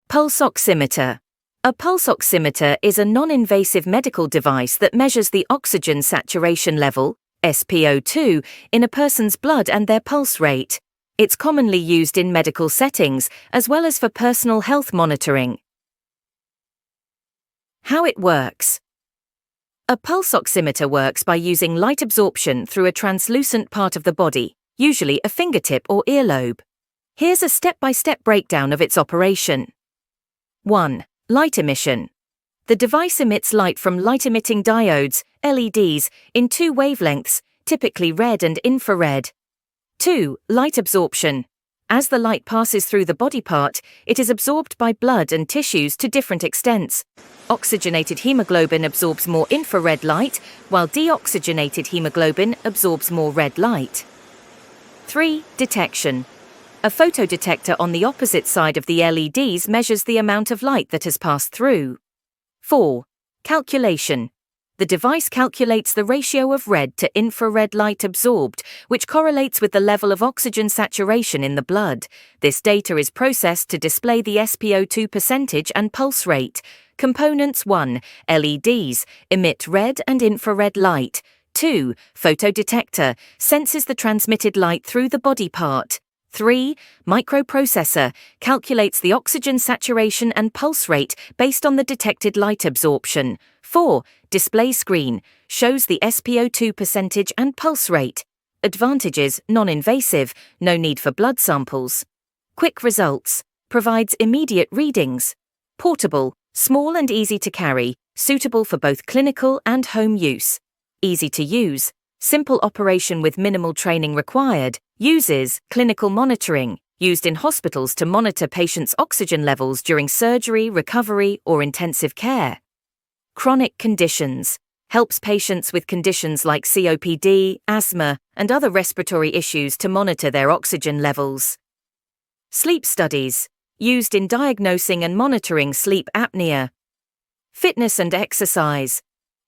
Pulse Oximeter. A pulse oximeter is a non-invasive medical device that measures the oxygen saturation level, SpO2, in a person's blood and their pulse rate. It's commonly used in medical settings, as well as for personal health monitoring. How it works. A pulse oximeter works by using light absorption through a translucent part of the body, usually a fingertip or earlobe. Here's a step-by-step breakdown of its operation. 1. Light emission. The device emits light from light-emitting diodes, LEDs, in two wavelengths, typically red and infrared. 2. Light absorption. As the light passes through the body part, it is absorbed by blood and tissues to different extents. Oxygenated hemoglobin absorbs more infrared light, while deoxygenated hemoglobin absorbs more red light. 3. Detection. A photodetector on the opposite side of the LEDs measures the amount of light that has passed through. 4. Calculation. The device calculates the ratio of red to infrared light absorbed, which correlates with the level of oxygen saturation in the blood. This data is processed to display the SpO2 percentage and pulse rate. Components 1. LEDs emit red and infrared light. 2. Photodetector senses the transmitted light through the body part. 3. Microprocessor calculates the oxygen saturation and pulse rate based on the detected light absorption. 4. Display screen shows the SpO2 percentage and pulse rate. Advantages: non-invasive, no need for blood samples. Quick results, provides immediate readings. Portable, small and easy to carry, suitable for both clinical and home use. Easy to use, simple operation with minimal training required. Uses: clinical monitoring, used in hospitals to monitor patients' oxygen levels during surgery, recovery, or intensive care. Chronic conditions, helps patients with conditions like COPD, asthma, and other respiratory issues to monitor their oxygen levels. Sleep studies, used in diagnosing and monitoring sleep apnea. Fitness and exercise.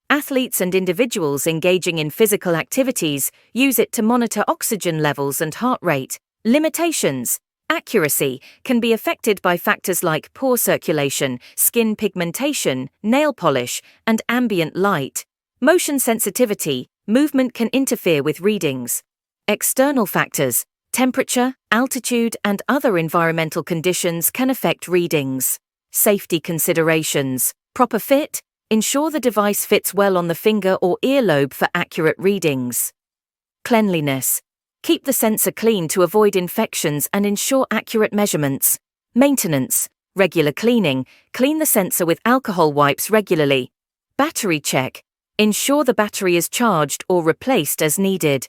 Athletes and individuals engaging in physical activities use it to monitor oxygen levels and heart rate. Limitations: accuracy can be affected by factors like poor circulation, skin pigmentation, nail polish, and ambient light. Motion sensitivity: movement can interfere with readings. External factors: temperature, altitude, and other environmental conditions can affect readings. Safety considerations: proper fit. Ensure the device fits well on the finger or earlobe for accurate readings. Cleanliness. Keep the sensor clean to avoid infections and ensure accurate measurements. Maintenance. Regular cleaning. Clean the sensor with alcohol wipes regularly. Battery check. Ensure the battery is charged or replaced as needed.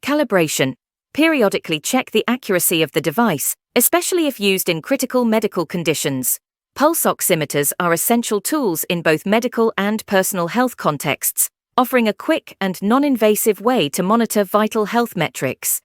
Calibration. Periodically check the accuracy of the device, especially if used in critical medical conditions. Pulse oximeters are essential tools in both medical and personal health contexts, offering a quick and non-invasive way to monitor vital health metrics.